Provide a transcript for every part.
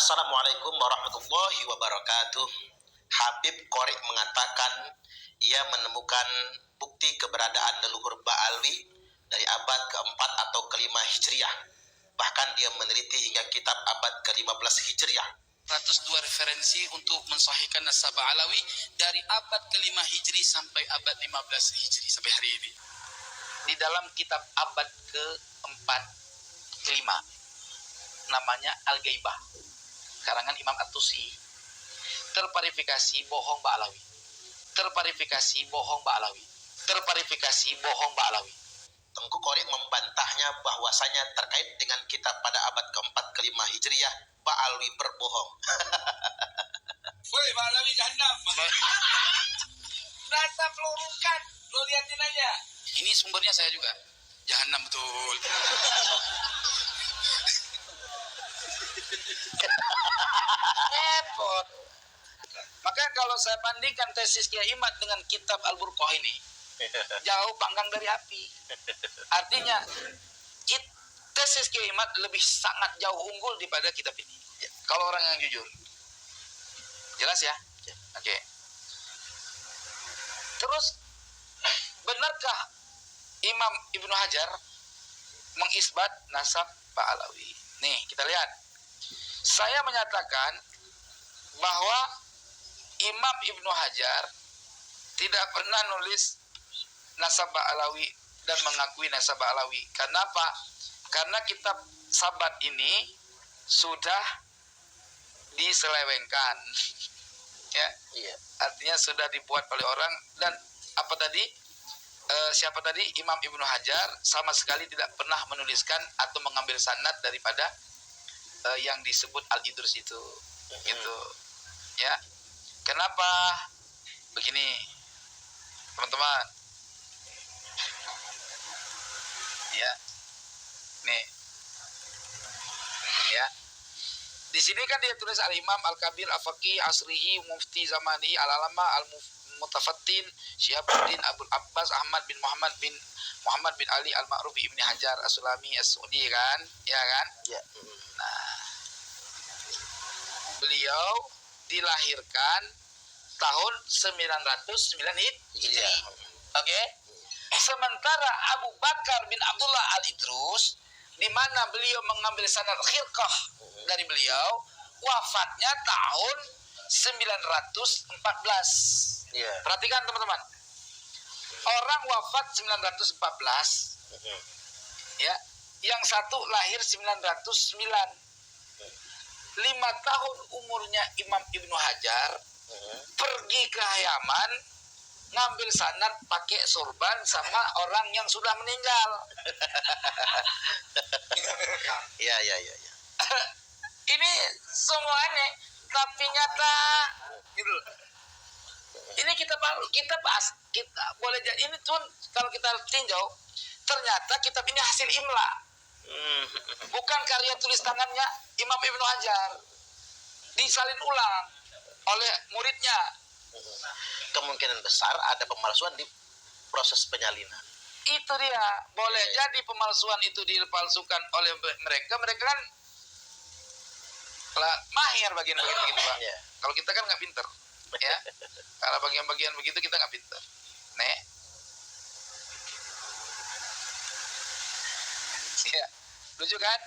Assalamualaikum warahmatullahi wabarakatuh. Habib Qorik mengatakan ia menemukan bukti keberadaan leluhur Ba'alwi dari abad keempat atau kelima Hijriah. Bahkan dia meneliti hingga kitab abad ke-15 Hijriah. 102 referensi untuk mensahihkan nasab Alawi dari abad ke-5 Hijri sampai abad 15 Hijri sampai hari ini. Di dalam kitab abad ke-4 ke-5 namanya Al-Gaibah, karangan Imam At-Tusi. Terparifikasi bohong Ba'alawi. Terparifikasi bohong Ba'alawi. Terparifikasi bohong Ba'alawi. Tengku Qorik membantahnya bahwasanya terkait dengan kitab pada abad keempat kelima Hijriah, Ba'alwi berbohong. Woi, Ba'alawi jahannam. Rasa pelurukan, lo liatin aja. Ini sumbernya saya juga. Jahannam betul. Repot. Makanya kalau saya bandingkan tesis Kiai Imad dengan kitab Al-Burqah ini, jauh panggang dari api. Artinya tesis Kiai Imad lebih sangat jauh unggul daripada kitab ini. Kalau orang yang jujur. Jelas ya? Oke. Terus benarkah Imam Ibnu Hajar mengisbat nasab Ba'alawi? Nih, kita lihat. Saya menyatakan bahwa Imam Ibnu Hajar tidak pernah nulis nasab Ba'alawi dan mengakui nasab Ba'alawi. Kenapa? Karena kitab Sabat ini sudah diselewengkan. Ya, Iya. artinya sudah dibuat oleh orang. Dan apa tadi? Siapa tadi? Imam Ibnu Hajar sama sekali tidak pernah menuliskan atau mengambil sanad daripada yang disebut Al-Idrus itu. Gitu. Ya. Kenapa? Begini, teman-teman. Ya. Nih. Ya. Di sini kan dia tulis Al-Imam Al-Kabir Al-Faqih Asrihi Mufti Zamani Al-Alama Al-Mutafattin Syihabuddin Abdul Abbas Ahmad bin Muhammad bin Ali Al-Ma'ruf Ibni Hajar As-Sulami As-Suudi kan? Ya kan? Ya. Nah, beliau dilahirkan tahun 909 Hijri. Oke? Sementara Abu Bakar bin Abdullah Al-Idrus, di mana beliau mengambil sanad khirqah dari beliau, wafatnya tahun 914. Iya. Perhatikan teman-teman. Orang wafat 914, ya, yang satu lahir 909. 5 tahun umurnya Imam Ibnu Hajar pergi ke Yaman ngambil sanad pakai sorban sama orang yang sudah meninggal. Iya. Ini semuanya tapi nyata gitu. Ini kita bahas, kita boleh jadi ini tuh kalau kita tinjau ternyata kitab ini hasil imla. Bukan karya tulis tangannya Imam Ibnu Hajar. Disalin ulang oleh muridnya. Kemungkinan besar ada pemalsuan di proses penyalinan. Itu dia. Boleh jadi pemalsuan itu dipalsukan oleh mereka. Mereka kan mahir bagian-bagian begitu, Pak. Yeah. Kalau kita kan nggak pinter. Ya. Kalau bagian-bagian begitu kita nggak pinter. Nih. Ya. Lucu kan?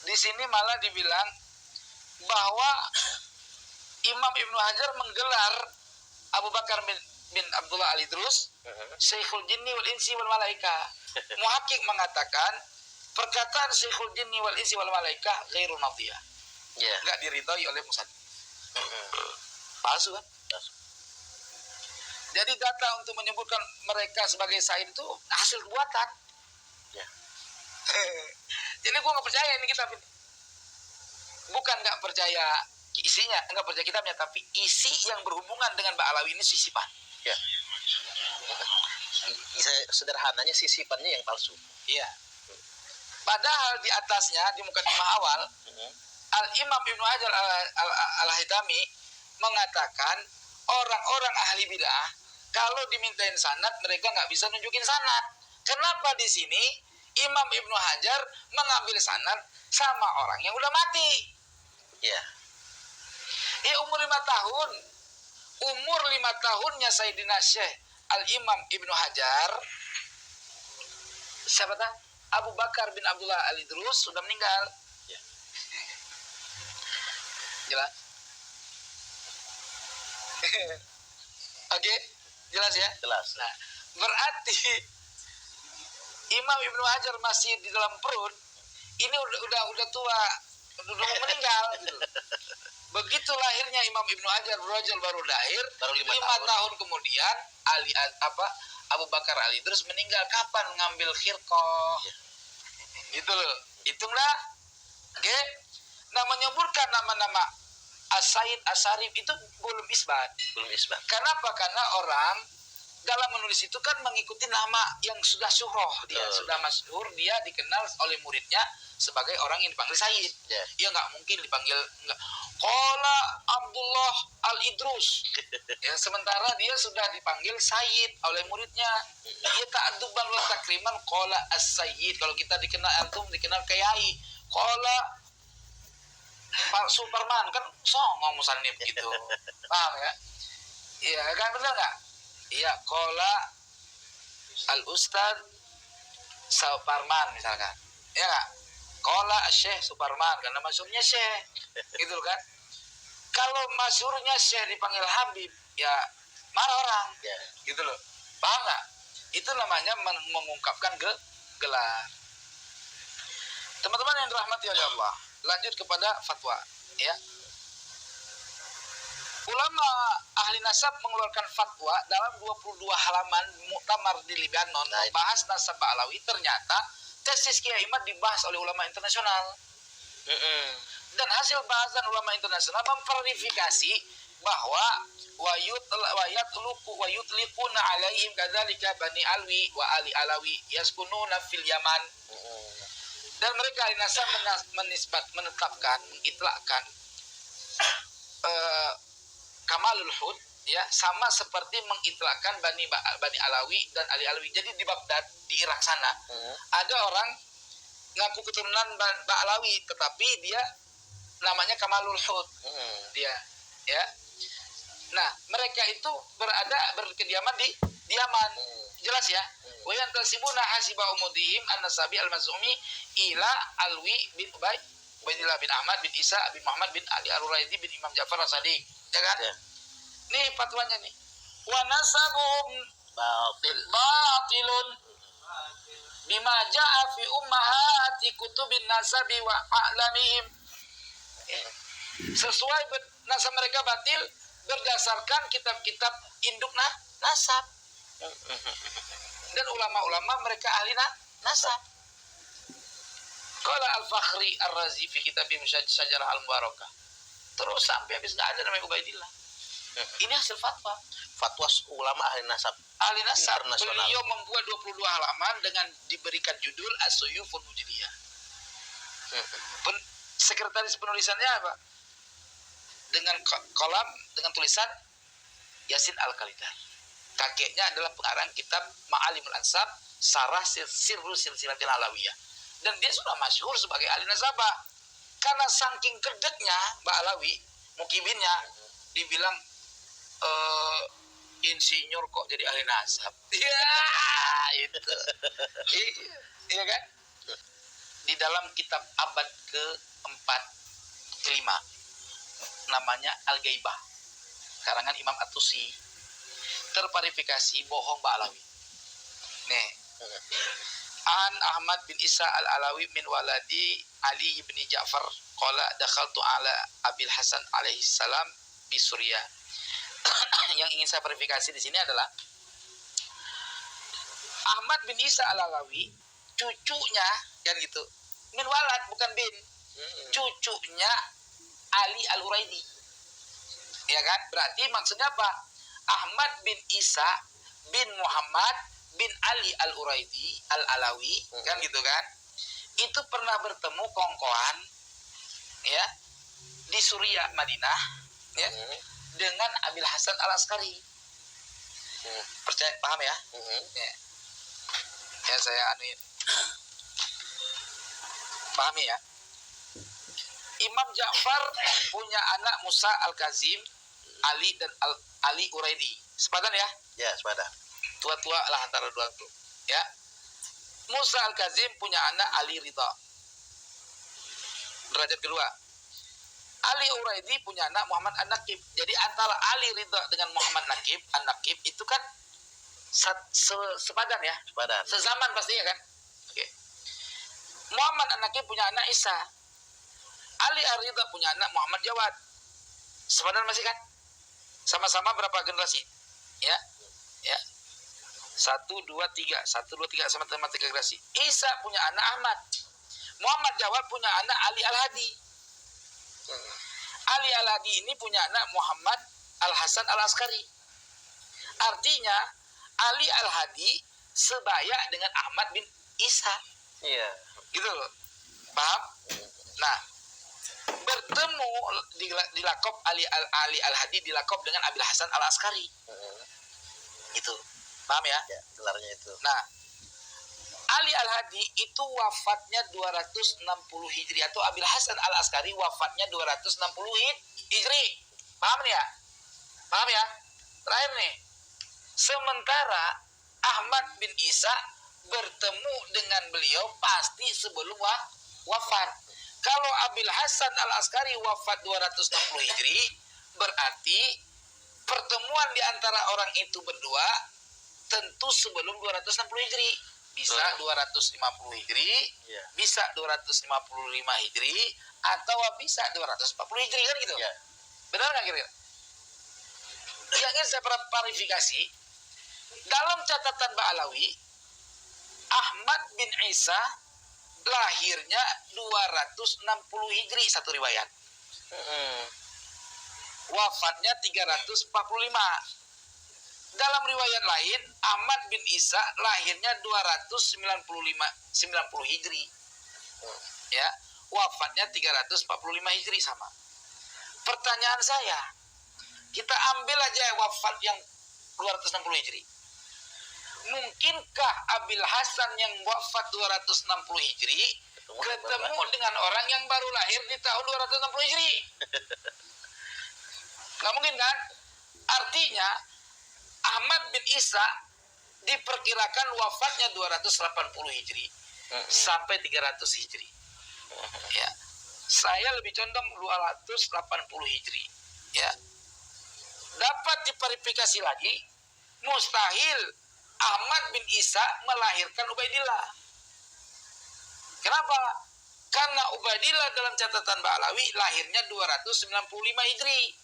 Di sini malah dibilang bahwa Imam Ibnu Hajar menggelar Abu Bakar bin Abdullah Al-Idrus Syekhul Jinni wal Insi wal Malaika. Muhakkik mengatakan perkataan Syekhul Jinni wal Insi wal Malaika ghairu nadhiyah. Yeah. Enggak diridhoi oleh Musad. Palsu kan? Palsu. Jadi data untuk menyebutkan mereka sebagai said itu hasil buatan. Yeah. Jadi gue nggak percaya ini kitab ini. Bukan nggak percaya isinya, nggak percaya kitabnya, tapi isi yang berhubungan dengan Ba'alawi ini sisipan. Ya. Sederhananya sisipannya yang palsu. Iya. Padahal di atasnya di mukadimah awal Al-Imam Ibnu Hajar Al-Haytami mengatakan orang-orang ahli bid'ah kalau dimintain sanad mereka nggak bisa nunjukin sanad. Kenapa di sini Imam Ibnu Hajar mengambil sanad sama orang yang udah mati? Ya. Umur 5 tahun. Umur 5 tahunnya Sayyidina Syekh Al-Imam Ibnu Hajar. Siapa tak? Abu Bakar bin Abdullah Al-Idrus sudah meninggal. Ya. Jelas? Oke, jelas ya? Jelas. Nah, berarti Imam Ibnu Hajar masih di dalam perut. Ini udah tua, udah mau meninggal gitu. Begitu lahirnya Imam Ibnu Hajar Rajal baru lahir, Baru 5 tahun kemudian Abu Bakar Ali terus meninggal. Kapan ngambil khirqah? Ya. Gitu loh. Hitunglah. Oke. Nah, menyebutkan nama-nama As-Said As-Sarif itu belum isbat. Belum isbat. Kenapa? Karena orang dalam menulis itu kan mengikuti nama yang sudah syuhroh, dia sudah masyhur, dia dikenal oleh muridnya sebagai orang yang dipanggil Said. Ya. Dia nggak mungkin dipanggil Qala Abdullah Al-Idrus. Ya, sementara dia sudah dipanggil Said oleh muridnya. Dia ta'adduban wa takriman Qala As-Sayyid. Kalau kita dikenal antum dikenal Kiai. Qala Pak Superman kan songong musannif gitu. Paham ya? Iya kan, benar nggak? Iya, Qala Al-Ustad Suparman misalkan. Ya nggak? Qala Syekh Suparman karena masyhurnya Syekh. Gitu kan? Kalau masyhurnya Syekh dipanggil Habib, ya marah orang. Ya. Gitu loh. Paham nggak? Itu namanya mengungkapkan gelar. Teman-teman yang dirahmati oleh Allah, lanjut kepada fatwa, ya. Ulama ahli nasab mengeluarkan fatwa dalam 22 halaman muktamar di Lebanon membahas nasab Ba'alawi. Ternyata tesis Kiai Imad dibahas oleh ulama internasional. Dan hasil bahasan ulama internasional memverifikasi bahwa wayutliquna alaihim kadzalika bani alwi wa ali alawi yaskununa fil yaman. Dan mereka ahli nasab menetapkan, mengitlakkan Kamalul Hud, ya, sama seperti mengitlakkan Bani Alawi dan Ali Alawi. Jadi di Baghdad, di Irak sana, ada orang ngaku keturunan Alawi, tetapi dia namanya Kamalul Hud. Dia, ya. Nah, mereka itu berkediaman di Yaman. Jelas ya? Wa yantasibuna hasiba umudihim an-nasabi al-maz'umi ila Alwi bin Ubaidillah bin Ahmad bin Isa bin Muhammad bin Ali Ar-Ruraidi bin Imam Ja'far As-Sadiq. Ya kan? Ya. Nih fatwanya nih. Wa nasabuhum batilun bima ja'a fi ummahati kutubin nasabi wa a'lamihim. Sesuai nasab mereka batil berdasarkan kitab-kitab induk nasab. Dan ulama-ulama mereka ahli nasab. Qala Al-Fakhri Ar-Razi fi kitab Syajarah Al-Mubarakah. Terus sampai habis nggak ada namanya Ubaidillah. Ini hasil fatwa ulama ahli nasab internasional. Beliau membuat 22 halaman dengan diberikan judul As-Suyuful Mujliyah. Sekretaris penulisannya apa? Dengan kolam dengan tulisan Yasin Al-Khalidar. Kakeknya adalah pengarang kitab Ma'alimul Ansab, Sarah Sirru Silsilatil Alawiyah. Dan dia sudah masyhur sebagai ahli nasabah. Karena saking gedeknya Mbak Alawi, mukibinnya, dibilang insinyur kok jadi ahli nasab. Ya, itu. Iya kan? Di dalam kitab abad ke-4 ke-5 namanya Al-Gaibah, karangan Imam At-Tusi, terverifikasi bohong Mbak Alawi. Nih. An Ahmad bin Isa Al-Alawi min waladi Ali bin Ja'far qala dakhaltu ala Abil Hasan alaihi salam bi Suriah. Yang ingin saya verifikasi di sini adalah Ahmad bin Isa Al-Alawi, cucunya kan gitu. Min walad bukan bin. Cucunya Ali Al-Uraidi. Ya kan? Berarti maksudnya apa? Ahmad bin Isa bin Muhammad bin Ali Al-Uraidi Al-Alawi, kan gitu kan? Itu pernah bertemu kongkoan ya di Suriah Madinah ya dengan Abil Hasan Al-Askari. Percaya, paham ya? Ya saya anuin. Pahami ya? Imam Ja'far punya anak Musa Al-Kazim, Ali dan Ali Uraidi. Sepadan ya? Ya, sepadan. Tua-tua lah antara dua itu. Ya. Musa Al-Kazim punya anak Ali Ridha. Derajat kedua. Ali Uraidi punya anak Muhammad An-Naqib. Jadi antara Ali Ridha dengan Muhammad An-Naqib itu kan sepadan ya? Sepadan. Sezaman pastinya kan? Oke. Muhammad An-Naqib punya anak Isa. Ali Ar-Ridha punya anak Muhammad Jawad. Sepadan masih kan? Sama-sama berapa generasi? Ya. Ya. 1, 2, 3. 1, 2, 3 sama-sama 3 generasi. Isa punya anak Ahmad. Muhammad Jawad punya anak Ali Al-Hadi. Ali Al-Hadi ini punya anak Muhammad Al-Hasan Al-Askari. Artinya Ali Al-Hadi sebaya dengan Ahmad bin Isa. Iya. Gitu loh. Paham? Nah, bertemu di lakop Ali Al-Hadi dilakop dengan Abil Hasan Al-Askari. Gitu. Paham ya? Ya, gelarnya itu. Nah, Ali Al-Hadi itu wafatnya 260 Hijri atau Abil Hasan Al-Askari wafatnya 260 Hijri. Paham nih ya? Paham ya? Terakhir nih. Sementara Ahmad bin Isa bertemu dengan beliau pasti sebelum wafat. Kalau Abil Hasan Al-Askari wafat 260 Hijri, berarti pertemuan di antara orang itu berdua tentu sebelum 260 Hijri. Bisa 250 Hijri, Ya. bisa 255 Hijri, atau bisa 240 Hijri kan gitu. Ya. Benar nggak kira-kira? Yang ingin saya klarifikasi, dalam catatan Ba'alawi, Ahmad bin Isa lahirnya 260 Hijri satu riwayat. Wafatnya 345. Dalam riwayat lain, Ahmad bin Isa lahirnya 290 Hijri. Ya, wafatnya 345 Hijri sama. Pertanyaan saya, kita ambil aja wafat yang 260 Hijri. Mungkinkah Abil Hasan yang wafat 260 Hijri ketemu dengan orang yang baru lahir di tahun 260 Hijri? Nggak mungkin kan? Artinya Ahmad bin Isa diperkirakan wafatnya 280 Hijri sampai 300 Hijri. Ya. Saya lebih condong 280 Hijri. Ya. Dapat diverifikasi lagi, mustahil Ahmad bin Isa melahirkan Ubaidillah. Kenapa? Karena Ubaidillah dalam catatan Ba'alawi lahirnya 295 Hijri.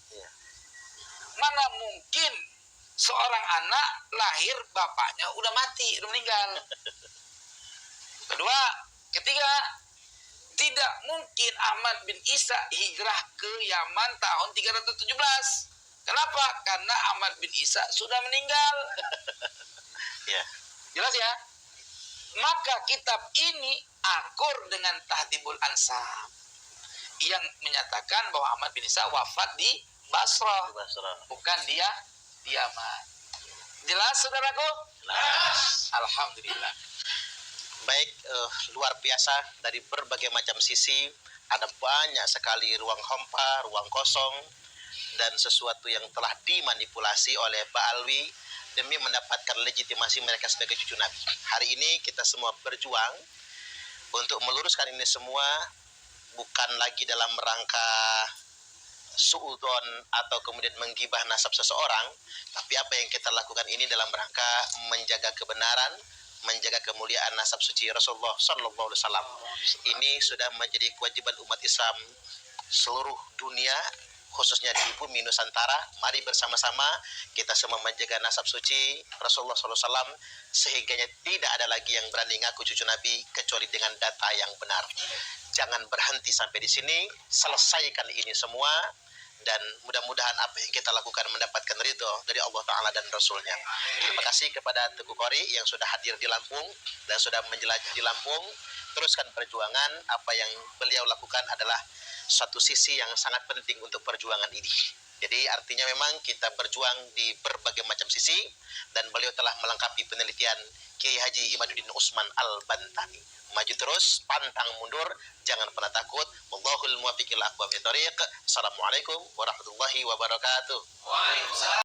Mana mungkin seorang anak lahir bapaknya udah mati, udah meninggal. Ketiga, tidak mungkin Ahmad bin Isa hijrah ke Yaman tahun 317. Kenapa? Karena Ahmad bin Isa sudah meninggal. Ya. Jelas ya? Maka kitab ini akur dengan Tahdhibul Ansab yang menyatakan bahwa Ahmad bin Isa wafat di Basrah, bukan dia di Yaman. Jelas saudaraku? Jelas. Alhamdulillah. Baik, luar biasa dari berbagai macam sisi. Ada banyak sekali ruang hampa, ruang kosong, dan sesuatu yang telah dimanipulasi oleh Ba'alwi demi mendapatkan legitimasi mereka sebagai cucu Nabi. Hari ini kita semua berjuang untuk meluruskan ini semua, bukan lagi dalam rangka suudon atau kemudian menggibah nasab seseorang, tapi apa yang kita lakukan ini dalam rangka menjaga kebenaran, menjaga kemuliaan nasab suci Rasulullah Sallallahu Alaihi Wasallam. Ini sudah menjadi kewajiban umat Islam seluruh dunia, khususnya di bumi Nusantara. Mari bersama-sama kita semua menjaga nasab suci Rasulullah Sallallahu Alaihi Wasallam, sehingga tidak ada lagi yang berani ngaku cucu Nabi kecuali dengan data yang benar. Jangan berhenti sampai di sini, selesaikan ini semua, dan mudah-mudahan apa yang kita lakukan mendapatkan ridho dari Allah Ta'ala dan Rasulnya. Terima kasih kepada Teguh Qori yang sudah hadir di Lampung dan sudah menjelajah di Lampung. Teruskan perjuangan. Apa yang beliau lakukan adalah suatu sisi yang sangat penting untuk perjuangan ini. Jadi artinya memang kita berjuang di berbagai macam sisi, dan beliau telah melengkapi penelitian Kiai Haji Imaduddin Usman Al-Bantani. Maju terus, pantang mundur, jangan pernah takut. Wallahul muwaffiq ila aqwamit thoriq. Assalamualaikum warahmatullahi wabarakatuh. Waalaikumsalam.